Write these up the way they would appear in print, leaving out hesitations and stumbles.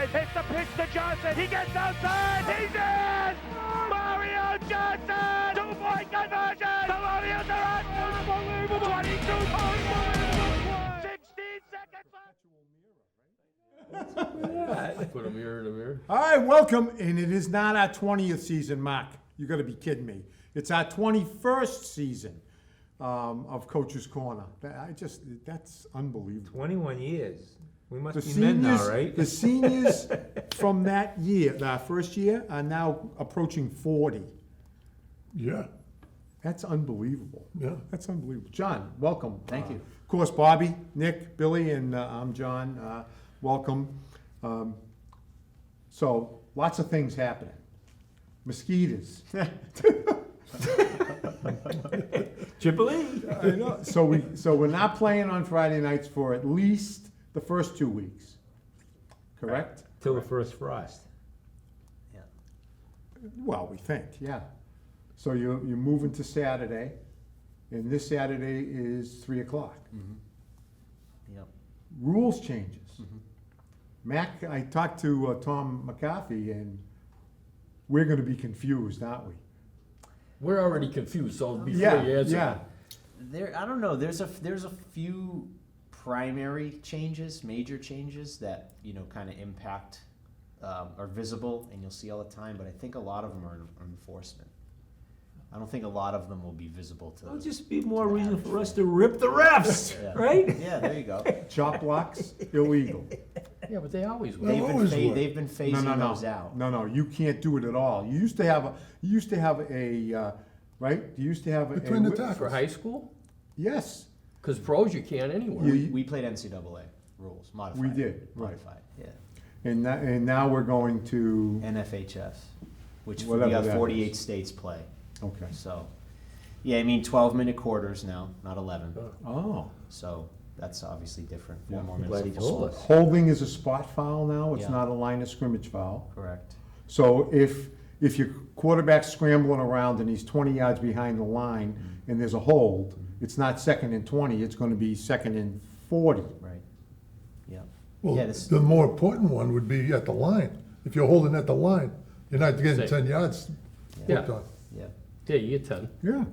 outside. Hits the pitch to Johnson. He gets outside. He's in! Mario Johnson! 2-point conversion! The Warriors are on! Unbelievable! 22 points! 16 seconds left! Put a mirror in the mirror. All right, welcome. And it is not our 20th season, Mark. You got to be kidding me. It's our 21st season of Coach's Corner. That's unbelievable. 21 years. We must The be men now, seniors, right? the seniors from that year, our first year, are now approaching 40. Yeah, That's unbelievable. yeah. That's unbelievable. John, welcome. Thank you. Of course, Bobby, Nick, Billy, and I'm John. Welcome. So, lots of things happening. Mosquitoes. Triple E. I know. So we're not playing on Friday nights for at least the first 2 weeks. Correct? Till the first frost. Well, we think, yeah. So you're moving to Saturday, and this Saturday is 3 o'clock. Yep. Rules changes. Mac, I talked to Tom McCarthy, and we're gonna be confused, aren't we? We're already confused, so before Yeah, you answer. yeah. I don't know. There's a few primary changes, major changes that kind of impact are visible and you'll see all the time. But I think a lot of them are enforcement. I don't think a lot of them will be visible to. It'll just be more reason for us to rip the refs, Yeah. right? Yeah, there you go. Chop blocks, illegal. Yeah, but they always were. Well, always were. They've been phasing those out. No, you can't do it at all. You used to have a, right? You used to have a. Between the a- tackles. For high school? Yes, Because pros you can't anywhere. We played NCAA rules, modified. We did, right. Modified, yeah. and now we're going to, NFHS, which we Whatever got that 48 is. states play. okay. So, yeah, I mean 12-minute quarters now, not 11. Oh. So that's obviously different. Yeah. 4 more I'm minutes. glad he of told full us. Holding is a spot foul now, it's Yeah. not a line of scrimmage foul. Correct. So if your quarterback's scrambling around and he's 20 yards behind the line and there's a hold, it's not 2nd and 20, it's gonna be 2nd and 40. Right. Yeah. Well, Yeah, this- the more important one would be at the line. If you're holding at the line, you're not getting Say- 10 yards Yeah. hooked on. Yeah. Yeah, you get 10. Yeah,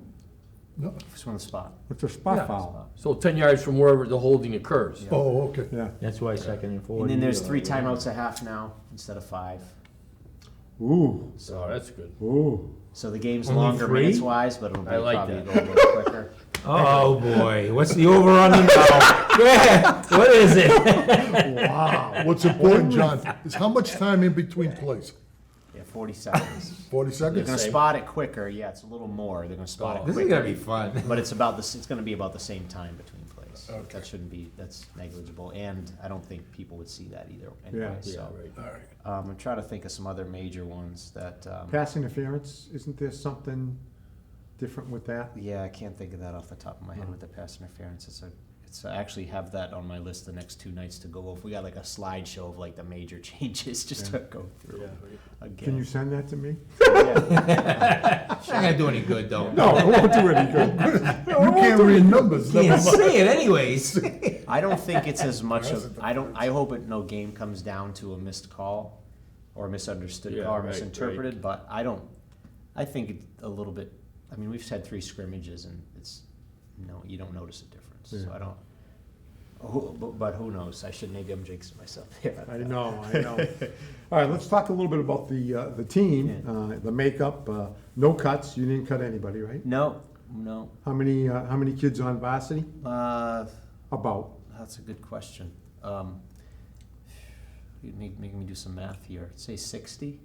No, Just on the spot. it's a spot Yeah. foul. So 10 yards from wherever the holding occurs. oh, okay. Yeah. That's why 2nd and 40. And then there's 3 timeouts a half now instead of 5. Ooh, So that's good. ooh. So the game's Only longer 3? minutes wise, but it'll be I like probably that. go a little quicker. Oh, boy. What's the over on the now? Go ahead. What is it? Wow. What's important, John, is how much time in between plays? Yeah, 40 seconds. 40 They're seconds? going to spot it quicker. Yeah, it's a little more. They're going to spot it This is quicker. going to be fun. But it's about it's going to be about the same time between plays. Okay. That shouldn't be, that's negligible. And I don't think people would see that either anyway. Yeah. So right. All right. I'm trying to think of some other major ones that, Pass interference, isn't there something different with that? yeah, I can't think of that off the top of my head with the pass interference. I actually have that on my list the next 2 nights to go over. We got like a slideshow of like the major changes just to go through again. Can you send that to me? Yeah. It's not going to do any good, though. No, it won't do any good. You can't read numbers, never Can't mind. say it anyways. I don't think it's as much of, I hope no game comes down to a missed call or misunderstood Yeah, call or right, misinterpreted, but I think it's a little bit, I mean, we've had 3 scrimmages and it's, you don't notice a difference. So Yeah. I don't, but who knows? Maybe I'm jinxing myself here. I know. All right, let's talk a little bit about the team, the makeup. No cuts. You didn't cut anybody, right? No. How many kids on varsity? About. That's a good question. You're making me do some math here. I'd say 60.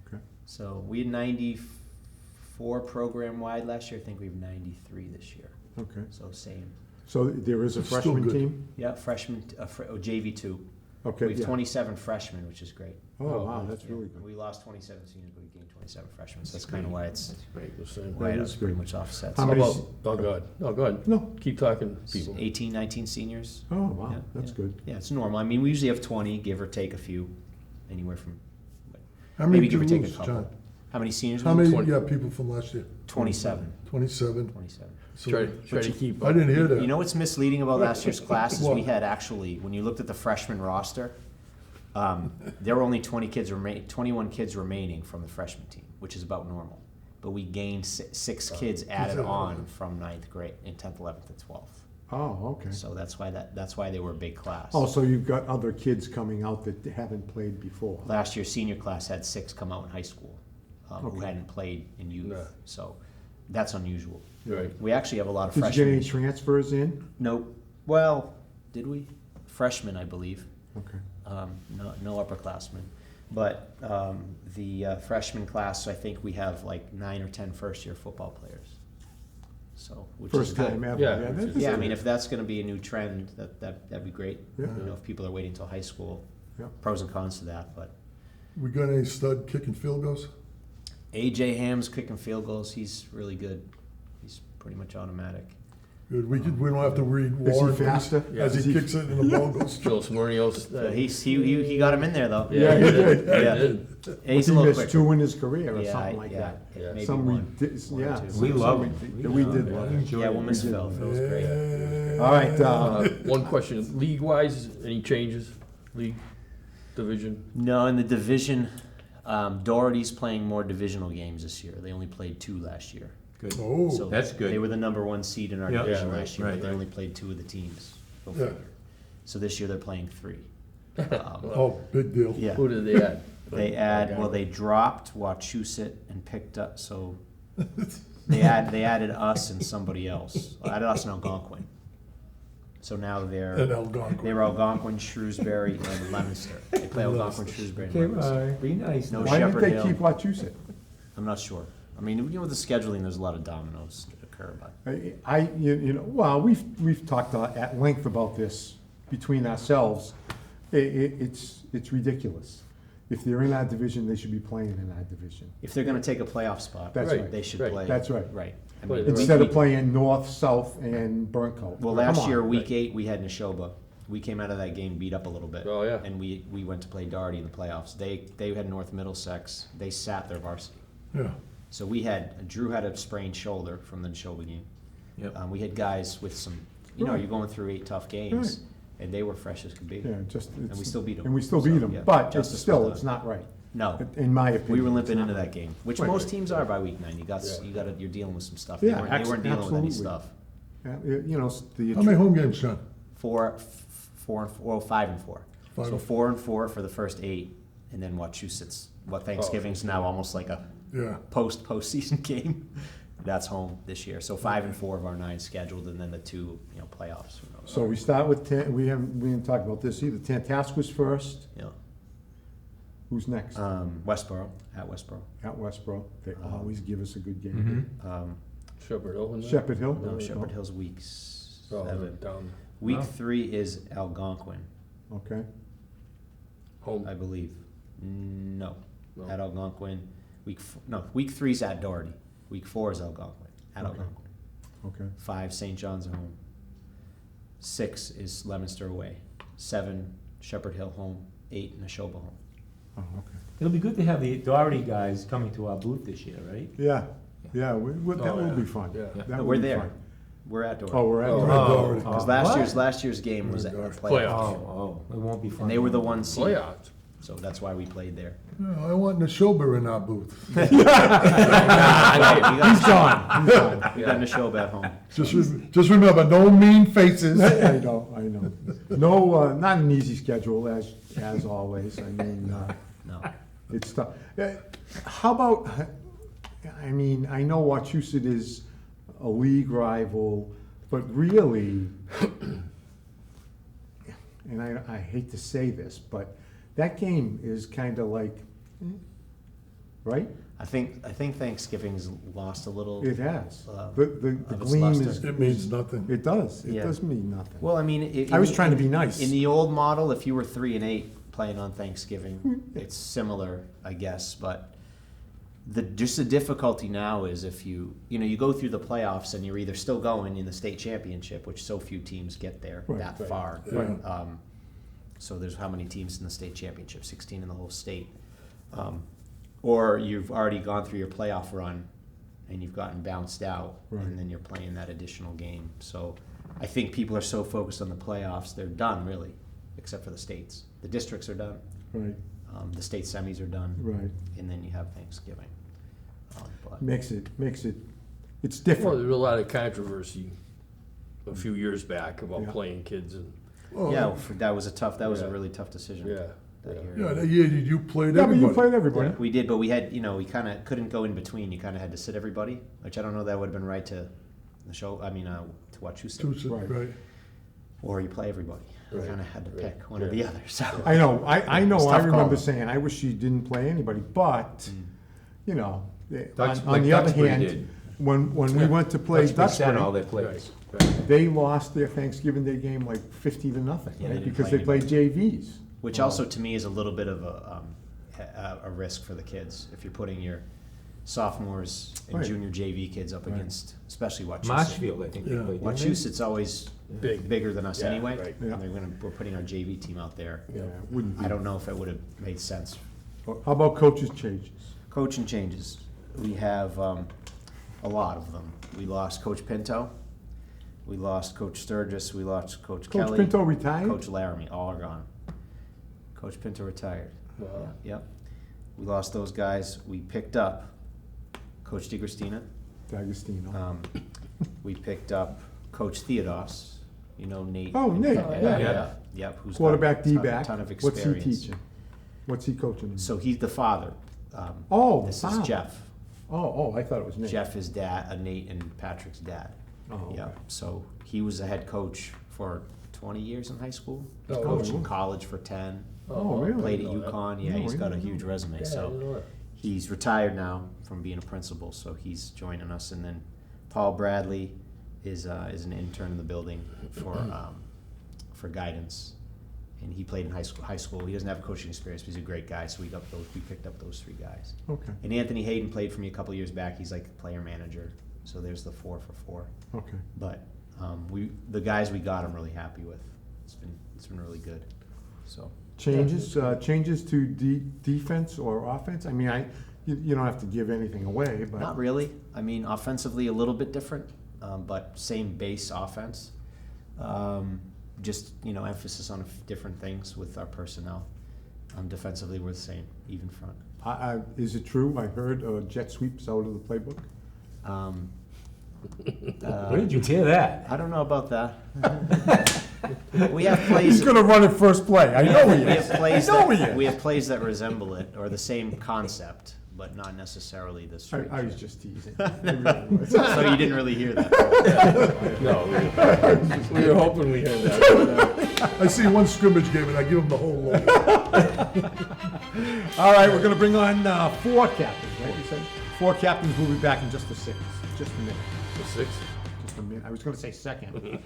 Okay. So we had 94 program-wide last year. I think we have 93 this year. Okay. So same. So there is a It's still freshman good. team. Yeah, freshman, JV2. Okay. We have Yeah. 27 freshmen, which is great. Oh wow, that's Yeah, really good. We lost 27 seniors, but we gained 27 freshmen. So that's kind of why it's Right, the same. right. is It's pretty good. much offsets. How How many about, oh, go ahead. No, go ahead. No. Keep talking, people. 18, 19 seniors. Oh wow, Yeah, that's yeah. good. Yeah, it's normal. I mean, we usually have 20, give or take a few, anywhere from. How many Maybe did you give or take a lose, couple. John? How many seniors? How we many, lose? yeah, people from last year? 27. 27. 27. So Try to keep I up. didn't hear that. You know what's misleading about last year's classes? What? We had actually, when you looked at the freshman roster, There were only 21 kids remaining from the freshman team, which is about normal. But we gained six kids added on from 9th grade in 10th, 11th, and 12th. Oh, okay. So that's why they were a big class. Oh, so you've got other kids coming out that haven't played before. Last year, senior class had 6 come out in high school who Okay. hadn't played in youth. Yeah. So that's unusual. Right. We actually have a lot of Did you get freshmen. any transfers in? Nope. Well, did we? Freshmen, I believe. Okay. No upperclassmen. But the freshman class, I think we have like 9 or 10 first-year football players. So, which is First good. time ever. Yeah, that which is Yeah, I good. mean, if that's going to be a new trend, that'd be great. Yeah. You know, if people are waiting till high school, Yeah. pros and cons to that. But We got any stud kicking field goals? AJ Ham's kicking field goals. He's really good. He's pretty much automatic. Good, we don't have to read Is he Warren faster? as Is he he- kicks it and the ball goes. Joe Smyrnios. He got him in there though. Yeah, he did. Yeah. He did. He's He a little missed quicker. 2 in his career or Yeah, something like yeah, that. Yeah. maybe Some one. ridiculous, One or yeah. two. some- We love some him. ridiculous- We did love him. Enjoy Yeah, it. we'll miss Phil. Phil's great. Yeah. All right, One question, league-wise, any changes? League, division? No, in the division, Doherty's playing more divisional games this year. They only played 2 last year. Good. Oh, So That's good. They were the number 1 seed in our Yeah. division Yeah, last year, right, but they right. only played 2 of the teams. Go Yeah. figure. So this year they're playing 3. oh, big deal. Yeah. Who did they add? They dropped Wachusett and picked up, so they added us and somebody else. Added us and Algonquin. So now And they're Algonquin. Algonquin, Shrewsbury, and Leominster. They play Algonquin, Shrewsbury, and Leominster. Be nice. No why didn't Shepherd they Hill. keep Wachusett? I'm not sure. I mean, you know, with the scheduling, there's a lot of dominoes that occur, but You know, well, we've talked at length about this between ourselves. It's ridiculous. If they're in our division, they should be playing in our division. if they're going to take a playoff spot, That's right. they should Right. play. That's right. Right. I Play mean, the Instead we- of playing North, South, and Burncoat. Well, Come last on. year, week 8, we had Neshoba. We came out of that game beat up a little bit. Oh, yeah. And we went to play Doherty in the playoffs. They had North Middlesex. They sat their varsity. Yeah, So Drew had a sprained shoulder from the Neshoba game. Yep. We had guys with some, you know, Right. you're going through 8 tough games, Right. and they were fresh as could be. Yeah, just. And we still beat 'em. And we still So, beat them, yeah, but it's justice still, was done. it's not right, No, in my opinion. we were it's limping not into right. that game, which Right. most teams are by week 9. You got, Yeah. you're dealing with some stuff. Yeah, They weren't dealing with any absolutely. stuff. Yeah, you know, how many home games, Sean? 5 and 4. Five So and- 4 and 4 for the first 8, and then Wachusett's. Thanksgiving's now almost like a Yeah, postseason game. That's home this year. So 5 and 4 of our 9 scheduled, and then the 2 playoffs. Who knows? So we start with, we didn't talk about this either, Tantascwa's first, Yeah. who's next? Westboro at Westboro. At Westboro, they Uh-huh. always give us a good game. Shepherd Owen? Shepherd Hill? No, Shepherd Hill's week 7. Oh, down, Week Wow. 3 is Algonquin, Okay, home. I believe. No, No. at Algonquin. Week 3 is at Doherty. Week 4 is Algonquin. At Okay. Algonquin. okay. 5, St. John's at home. 6 is Leominster away. 7, Shepherd Hill home. 8, Neshoba home. Oh, okay. It'll be good to have the Doherty guys coming to our booth this year, right? Yeah, that Oh, will yeah. be fun. Yeah. That No, will we're be there. fun. We're at Doherty. Oh, we're at. Oh, Red Doherty. Because what? last year's game was a Playoffs. playoff. Oh, it won't be fun. And they were the 1 seed. Playoffs. So that's why we played there. Yeah, I want Neshoba in our booth. He's gone, he's gone. We got Neshoba at home. Just remember, no mean faces. I know. No, not an easy schedule as always. I mean, No. it's tough. How about, I mean, I know Wachusett is a league rival, but really, and I hate to say this, but that game is kind of like, right? I think Thanksgiving's lost a little. It has. Uh, The of its gleam luster. is. It means nothing. It does. It Yeah. does mean nothing. Well, I mean, I was trying to be nice. In the old model, if you were 3 and 8 playing on Hmm. Thanksgiving, it's similar, I guess. But the difficulty now is if you go through the playoffs and you're either still going in the state championship, which so few teams get there Right, that right, far. right. So there's how many teams in the state championship? 16 in the whole state. Or you've already gone through your playoff run and you've gotten bounced out, Right. and then you're playing that additional game. So I think people are so focused on the playoffs, they're done really, except for the states. The districts are done. Right, The state semis are done, right. and then you have Thanksgiving. But Makes it, it's Well, different. there was a lot of controversy a few years back about Yeah. playing kids and, Oh, yeah, that was a Yeah. really tough decision. yeah. That year. Yeah, that year you played Yeah, but you everybody. played everybody. We did, but we had, we kind of couldn't go in between. You kind of had to sit everybody, which I don't know that would have been right to the show. To watch who sit, Two, Right. right. or you play everybody. You Right. kind of had to Right. pick one or the other. So I know, I know, It's a I tough call, remember though. saying, I wish she didn't play anybody, but, you know, Ducks- on like the other Duxbury hand, did. when we went to play Duxbury sat all Duxbury, their players. Right. they lost their Thanksgiving Day game like 50-0, Yeah, right? they didn't Because play they played JVs. which also to me is a little bit of a risk for the kids if you're putting your sophomores and Right. junior JV kids up Right. against, especially Wachusett. Marshfield, I think they Yeah. played. didn't they? Wachusett's always bigger than us Yeah, anyway, right. Yeah. and we're putting our JV team out there. Yeah, wouldn't be. I don't know if it would have made sense. How about coaches changes? Coaching changes. We have a lot of them. We lost Coach Pinto. We lost Coach Sturgis. We lost Coach Coach Kelly. Pinto retired? Coach Laramie, all are gone. Coach Pinto retired. Wow. Yep. We lost those guys. We picked up Coach DiGristina. D'Agostino. We picked up Coach Theodos. You know Nate. Oh, Nate, yeah. Yep. Who's got Quarterback a ton- D-back. Ton of What's he experience. teaching? What's he coaching? So he's the father. Oh, This father. is Jeff. Oh, I thought it was Nate. Jeff is Nate and Patrick's dad. Oh, Yeah, okay. so he was a head coach for 20 years in high school. He's Oh, coached really? in college for 10. Oh, really? Played at I didn't know that. UConn. Yeah, No, he's I got a didn't huge know. resume. Yeah, I So didn't know that. he's retired now from being a principal. So he's joining us. And then Paul Bradley is an intern in the building for guidance. And he played in high school. He doesn't have coaching experience, but he's a great guy. So we picked up those 3 guys. Okay, And Anthony Hayden played for me a couple years back. He's like a player manager. So there's the 4 for 4. okay. But the guys we got, I'm really happy with. It's been really good. So Changes to defense or offense? I mean, you don't have to give anything away, but. not really. I mean, offensively a little bit different, but same base offense. Just emphasis on different things with our personnel. Defensively, we're the same, even front. Is it true? I heard jet sweeps out of the playbook. Where did you hear that? I don't know about that. We have plays. He's gonna run it first play. I know he We is. have plays I know he that is. we have plays that resemble it or the same concept, but not necessarily the straight. I was just teasing. So you didn't really hear that. No, we were hoping we heard that. I see one scrimmage game and I give them the whole load. All right, we're gonna bring on 4 captains, right? You said 4 captains. We'll be back in just a minute. The 6th? Just a minute. I was gonna say second.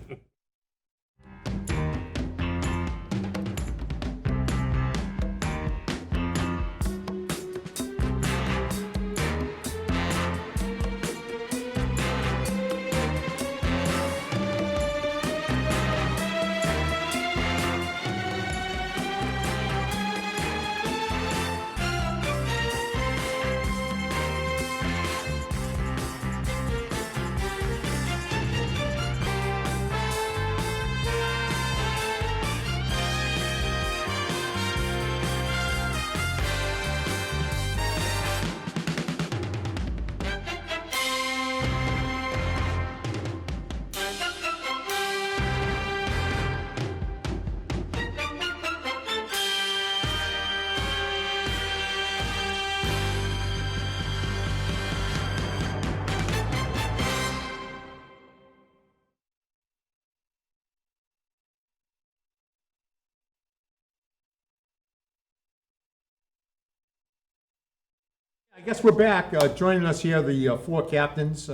I guess we're back. Joining us here, the 4 captains,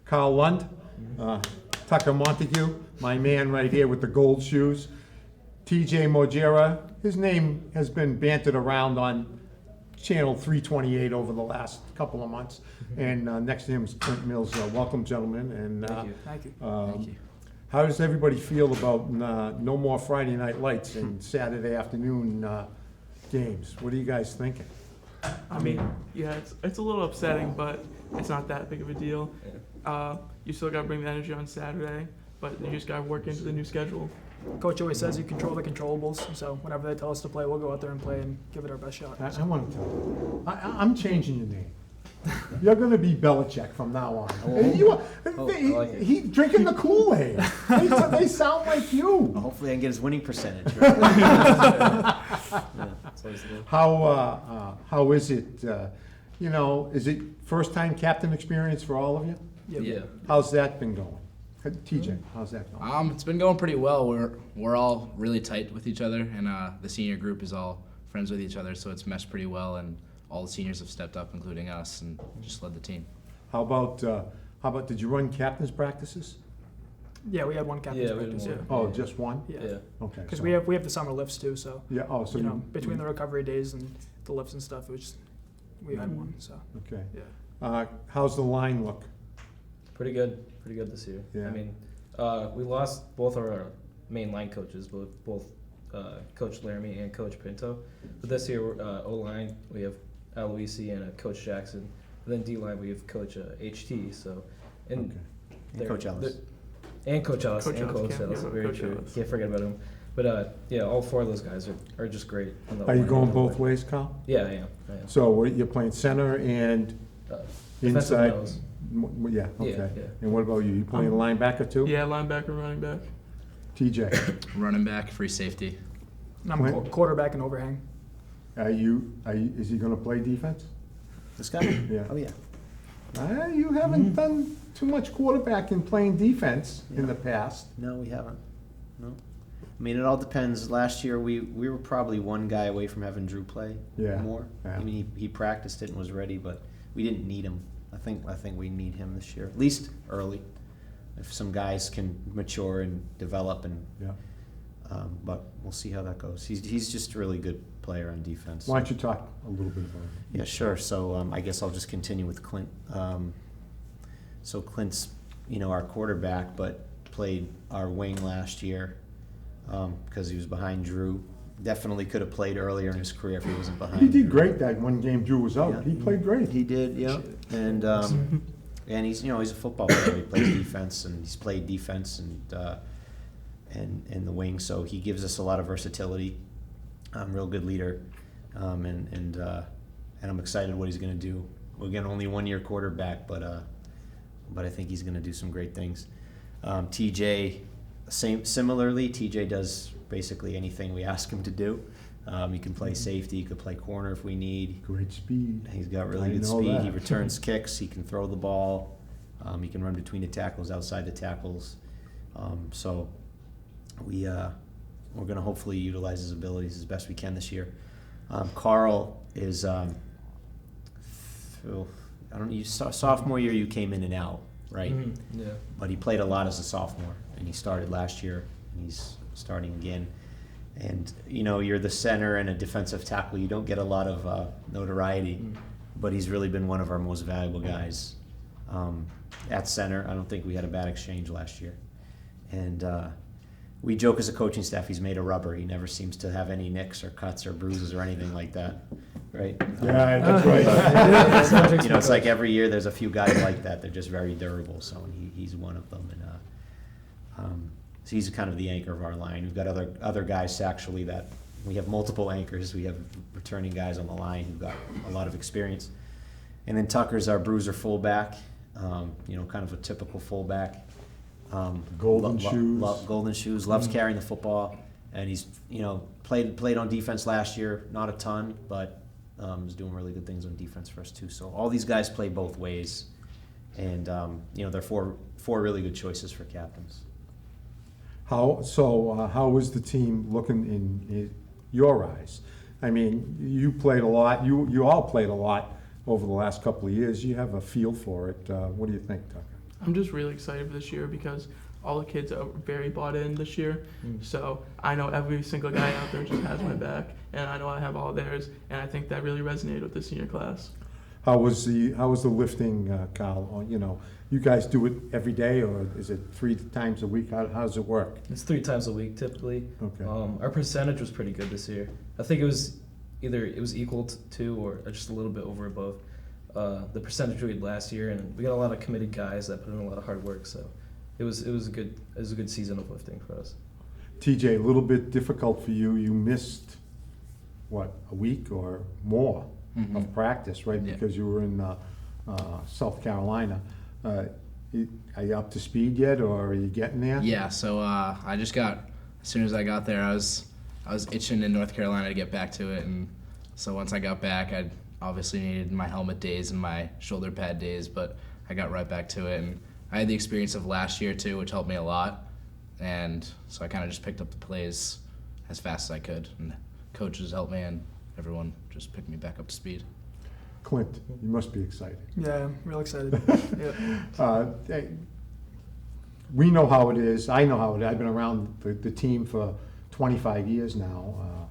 Carl Lund, Tucker Montague, my man right here with the gold shoes, TJ Mojera. His name has been bantered around on Channel 328 over the last couple of months. And next to him is Clint Mills. Welcome, gentlemen. And Thank you. how does everybody feel about no more Friday Night Lights and Saturday afternoon games? What are you guys thinking? I mean, yeah, it's a little upsetting, but it's not that big of a deal. You still got to bring the energy on Saturday, but you just got to work into the new schedule. Coach always says you control the controllables. So whenever they tell us to play, we'll go out there and play and give it our best shot. I want to tell you, I'm changing your name. You're going to be Belichick from now on. He drinking the Kool-Aid. They sound like you. Well, hopefully I can get his winning percentage. Yeah, that's always the goal. How is it? Is it first time captain experience for all of you? Yeah. How's that been going? TJ, how's that going? It's been going pretty well. We're all really tight with each other, and the senior group is all friends with each other, so it's meshed pretty well. And all the seniors have stepped up, including us, and just led the team. How about did you run captain's practices? Yeah, we had one captain's Yeah, we had practice. one. Yeah. Oh, just one? Yeah. Okay. Because so- we have the summer lifts too. So Yeah. Oh, so between the recovery days and the lifts and stuff, we had one. So Okay. yeah. How's the line look? Pretty good this year. Yeah. I mean, we lost both our main line coaches, both Coach Laramie and Coach Pinto. But this year, O-line, we have Aloisi and Coach Jackson. And then D-line, we have Coach HT. So, and Okay. Coach Ellis. And Coach Ellis. Coach and Ellis, Coach can't Ellis. forget Very Coach true. Ellis. Can't forget about him. But yeah, all four of those guys are just great. On the Are you line. going both ways, Carl? Yeah, I am. So you're playing center and Defensive inside? nose. Yeah, okay. yeah. And what about you? You playing linebacker too? Yeah, linebacker, running back. TJ, Running back, free safety. And I'm Clint? quarterback and overhang. is he gonna play defense? This guy? Yeah. Oh, yeah. You haven't done too much quarterbacking playing defense in Yeah. the past. No, we haven't. No. I mean, it all depends. Last year, we were probably one guy away from having Drew play more. Yeah. I mean, he practiced it and was ready, but we didn't need him. I think we need him this year, at least early. If some guys can mature and develop, Yeah. but we'll see how that goes. He's just a really good player on defense. Why don't you talk a little bit about it? Yeah, sure. So I guess I'll just continue with Clint. So Clint's, our quarterback, but played our wing last year because he was behind Drew. Definitely could have played earlier in his career if he wasn't behind. He did Drew. great that one game Drew was out. Yeah. He played great. He did, yeah. And he's he's a football player. He plays defense and he's played defense and the wing. So he gives us a lot of versatility. Real good leader, and I'm excited what he's going to do. Again, only 1 year quarterback, but I think he's going to do some great things. TJ, similarly, TJ does basically anything we ask him to do. He can play safety, he could play corner if we need. Great speed. He's got really I good know speed. that. He returns kicks. He can throw the ball. He can run between the tackles, outside the tackles. So we're going to hopefully utilize his abilities as best we can this year. Carl is, sophomore year you came in and out, right? Mm-hmm. Yeah. But he played a lot as a sophomore, and he started last year, and he's starting again. And, you're the center and a defensive tackle. You don't get a lot of notoriety, but he's really been one of our most valuable guys. At center, I don't think we had a bad exchange last year. And we joke as a coaching staff, he's made of rubber. He never seems to have any nicks or cuts or bruises or anything like that, right? Yeah, that's right. It's like every year there's a few guys like that. They're just very durable. So he's one of them, and so he's kind of the anchor of our line. We've got other guys actually that we have multiple anchors. We have returning guys on the line who've got a lot of experience, and then Tucker's our bruiser fullback. Kind of a typical fullback. Golden shoes. Golden shoes. Loves carrying the football, and he's played on defense last year. Not a ton, but is doing really good things on defense for us too. So all these guys play both ways, and they're four really good choices for captains. How is the team looking in your eyes? I mean, you played a lot. You all played a lot over the last couple of years. You have a feel for it. What do you think, Tucker? I'm just really excited for this year because all the kids are very bought in this year. So I know every single guy out there just has my back, and I know I have all theirs, and I think that really resonated with the senior class. How was the lifting, Kyle? You guys do it every day, or is it 3 times a week? How does it work? It's 3 times a week typically. Okay. Our percentage was pretty good this year. I think it was equal to or just a little bit over above the percentage we had last year, and we got a lot of committed guys that put in a lot of hard work. So it was a good season of lifting for us. TJ, a little bit difficult for you. You missed, what, a week or more of practice, right? Yeah. Because you were in South Carolina. Are you up to speed yet, or are you getting there? Yeah, so I just got, as soon as I got there, I was itching in North Carolina to get back to it, and so once I got back, I obviously needed my helmet days and my shoulder pad days, but I got right back to it, and I had the experience of last year too, which helped me a lot, and so I kind of just picked up the plays as fast as I could, and coaches helped me, and everyone just picked me back up to speed. Clint, you must be excited. Yeah, I'm real excited. Hey, we know how it is. I know how it is. I've been around the team for 25 years now,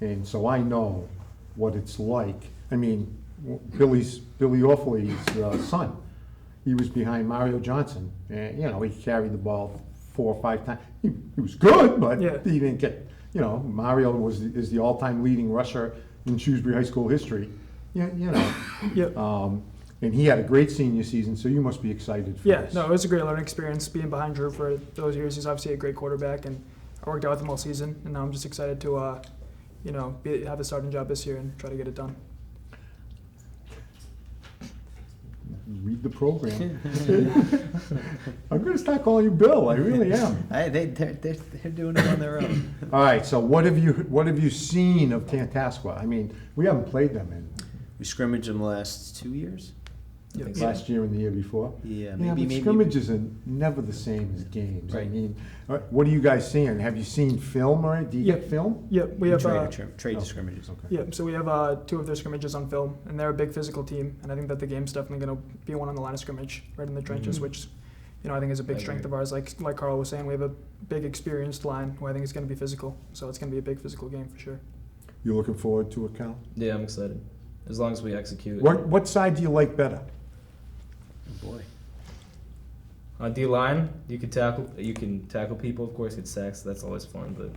and so I know what it's like. I mean, Billy Orfley's son, he was behind Mario Johnson, and he carried the ball 4 or 5 times. He was good, but Yeah. he didn't get. Mario is the all-time leading rusher in Shrewsbury High School history. Yep. And he had a great senior season, so you must be excited for Yeah, this. no, it was a great learning experience being behind Drew for those years. He's obviously a great quarterback, and I worked out with him all season, and now I'm just excited to, have a starting job this year and try to get it done. Read the program. I'm going to start calling you Bill. I really am. They're doing it on their own. All right. So what have you seen of Tantascwa? I mean, we haven't played them in We scrimmaged them last 2 years. Yep. last year and the year before. Yeah, But maybe. scrimmages are never the same as games. I Right. mean, what are you guys seeing? Have you seen film or do you get film? Yep, we have Trade to scrimmages. Okay. Yep, so we have 2 of their scrimmages on film, and they're a big physical team, and I think that the game's definitely going to be one on the line of scrimmage, right in the trenches, which, I think is a big I strength agree. of ours. Like Carl was saying, we have a big experienced line who I think is going to be physical, so it's going to be a big physical game for sure. You looking forward to it, Cal? Yeah, I'm excited. As long as we execute. What side do you like better? Oh boy. On D line, you can tackle people. Of course, get sacks. That's always fun. But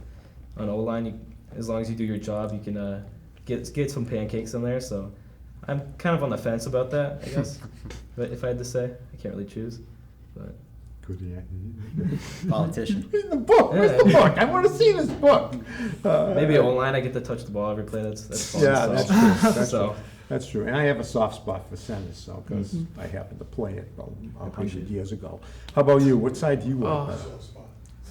on O line, as long as you do your job, you can get some pancakes in there. So I'm kind of on the fence about that, I guess. But if I had to say, I can't really choose. But Good, yeah. Politician. Read the book. Where's the book? I want to see this book. maybe O line, I get to touch the ball every play. That's fun. Yeah, so. that's true. That's So- true. That's true. And I have a soft spot for centers, so because I happened to play it about 100 years ago. How about you? What side do you like Oh. better?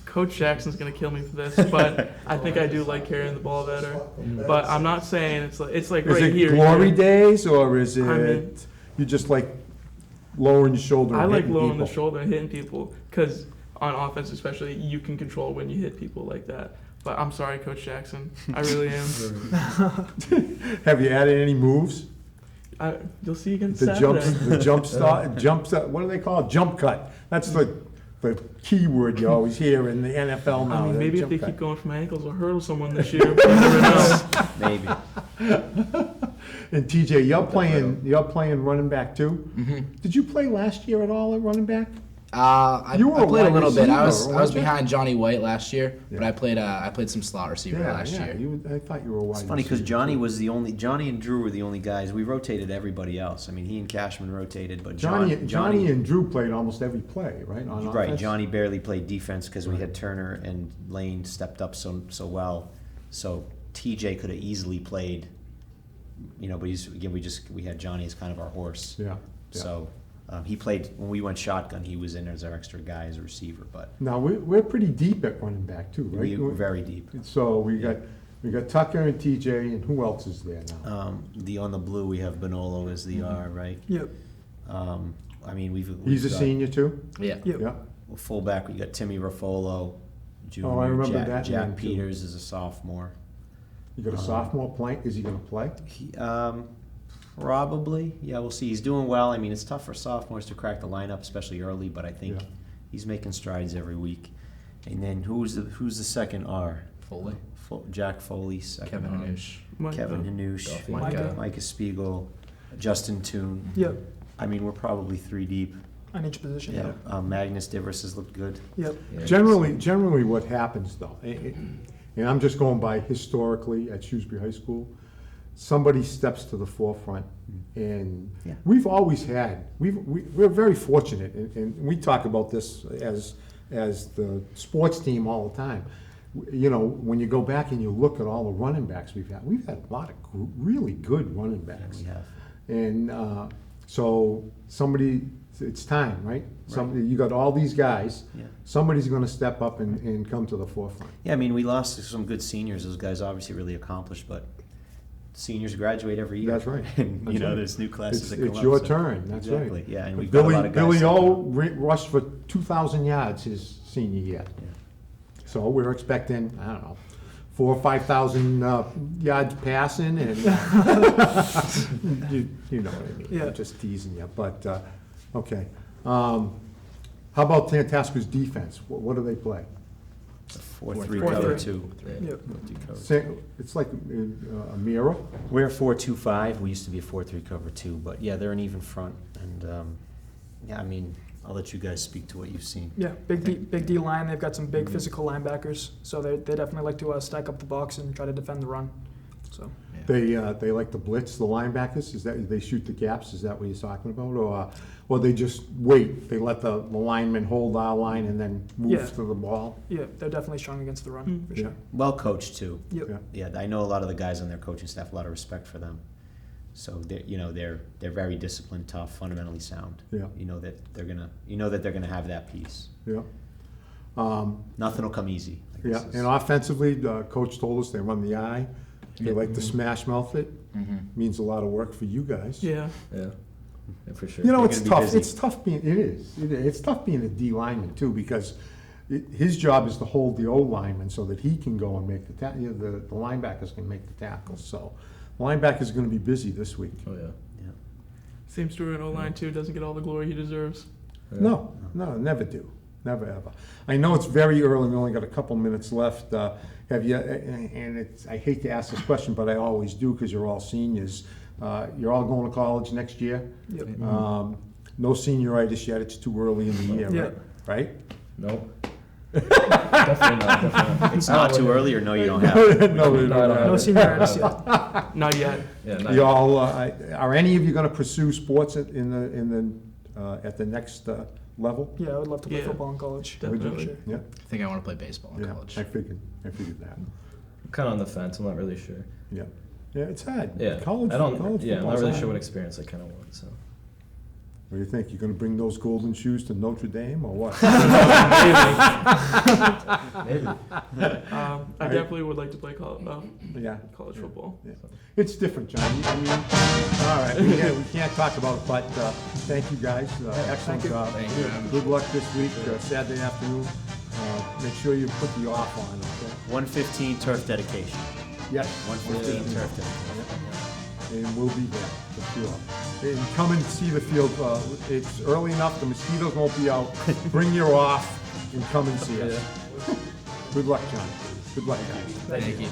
Coach Jackson's gonna kill me for this, but I think I do like carrying the ball better. But I'm not saying it's like Is right it here. glory days or is it I mean- you just like lowering your shoulder? I and like hitting lowering the people? shoulder and hitting people because on offense, especially, you can control when you hit people like that. But I'm sorry, Coach Jackson. I really am. Have you added any moves? You'll see against The Saturday. jump start. What do they call it? Jump cut. That's the key word you always hear in the NFL now. I mean, that maybe if jump they cut. keep going for my ankles, I'll hurdle someone this year. But you never know. Maybe. And TJ, you're playing running back too. Did you play last year at all at running back? I You were a played a wide little bit. I was receiver, I was weren't you? behind Johnny White last year, but Yeah. I played some slot receiver last year. I thought you were a wide. It's funny because receiver. Johnny and Drew were the only guys. We rotated everybody else. I mean, he and Cashman rotated, but Johnny and Drew played almost every play, right? On right. offense? Johnny barely played defense because we had Turner and Lane stepped up so well. So TJ could have easily played, but we had Johnny as kind of our horse. Yeah. So he played when we went shotgun. He was in as our extra guy as a receiver, but Now we're pretty deep at running back too, right? we were very deep. So we got Tucker and TJ, and who else is there now? On the blue we have Bonolo as the R, right? Yep. I mean we've He's a got- senior too. Yeah. Yep. Yeah. Fullback, we got Timmy Raffolo, Junior. Oh, I remember that Jack name, too. Peters is a sophomore. You got a sophomore playing. Is he going to play? He, probably, yeah, we'll see. He's doing well. I mean, it's tough for sophomores to crack the lineup, especially early. But I think Yeah. he's making strides every week. And then who's the second R? Foley, Jack Foley, second Kevin R. Hanush. Kevin Hanush, Duffy. Micah Spiegel, Justin Toon. Yep, I mean, we're probably 3 deep. on each position. Yeah, Magnus Divers has looked good. Yep. Yeah, Generally, what happens though, and I'm just going by historically at Shrewsbury High School, somebody steps to the forefront, and Yeah. we've always had. We're very fortunate, and we talk about this as the sports team all the time. you know, when you go back and you look at all the running backs we've had a lot of really good running backs. We have. And so it's time, right? Somebody, you got all these guys. Yeah. Somebody's going to step up and come to the forefront. Yeah, I mean, we lost some good seniors. Those guys obviously really accomplished, but seniors graduate every year. That's right. And, That's you know, right. there's new classes that come It's up. your so- turn. That's exactly. right. Yeah, and we've got a lot of guys. Billy that- O rushed for 2,000 yards his senior year. Yeah. So we're expecting, I don't know, 4,000 or 5,000 yards passing, and you know what I mean. Yeah. I'm just teasing you, but okay. How about Tantasco's defense? What do they play? 4-3 4-3. cover 2. Yep. It's like a mirror. We're 4-2-5. We used to be a 4-3 cover 2, but yeah, they're an even front. And yeah, I mean, I'll let you guys speak to what you've seen. Yeah, big D line. They've got some big physical linebackers, so they definitely like to stack up the box and try to defend the run. So They like to blitz the linebackers. Is that they shoot the gaps? Is that what you're talking about, or they just wait? They let the linemen hold our line and then move Yeah. to the ball. yeah, they're definitely strong against the run for sure. Well coached too. Yep. Yeah. Yeah, I know a lot of the guys on their coaching staff. A lot of respect for them. So they're very disciplined, tough, fundamentally sound. Yeah. You know that they're gonna have that piece. Yeah. Nothing will come easy. Like Yeah, this is- and offensively, coach told us they run the eye. They like to smash mouth it. Means a lot of work for you guys. Yeah. Yeah, for sure. You know, You're it's gonna be tough. busy. It's tough being. It's tough being a D lineman too, because his job is to hold the O lineman so that he can go and make the the linebackers can make the tackles. So, linebackers going to be busy this week. Oh yeah. Yeah. Same story in O-line too. Doesn't get all the glory he deserves. No, never do. Never ever. I know it's very early. We only got a couple minutes left. Have you? And I hate to ask this question, but I always do because you're all seniors. You're all going to college next year. Yep. No senioritis yet. It's too early in the year, Yeah. right? Nope. Definitely not. Definitely not. It's not too early, or no, you don't have. Right? no, we No, don't no, have No it. senioritis yet. Not yet. Yeah. Not You all, are any of you going to pursue sports at the next level? Yeah, I would love to play Yeah. football in college. Definitely. For sure. Yeah, I think I want to play baseball in yeah. college. I figured that. I'm kind of on the fence. I'm not really sure. Yeah, yeah. It's hard. Yeah. College. I don't. College Yeah. I'm not football's really hard. sure what experience I kind of want. So. What do you think? You're going to bring those golden shoes to Notre Dame or what? Maybe. I definitely would like to play Yeah. college football. Yeah. It's different, John. I mean, all right, we can't talk about it, but thank you guys. Excellent you. job. Thank you very much. Good luck this week, Saturday afternoon. Make sure you put the off on, okay? 1:15 turf dedication. Yes. 1:15 turf dedication. And we'll be there, for sure. And come and see the field. It's early enough, the mosquitoes won't be out. Bring your off and come and see us. Good luck, John. Good luck, guys. Thank you.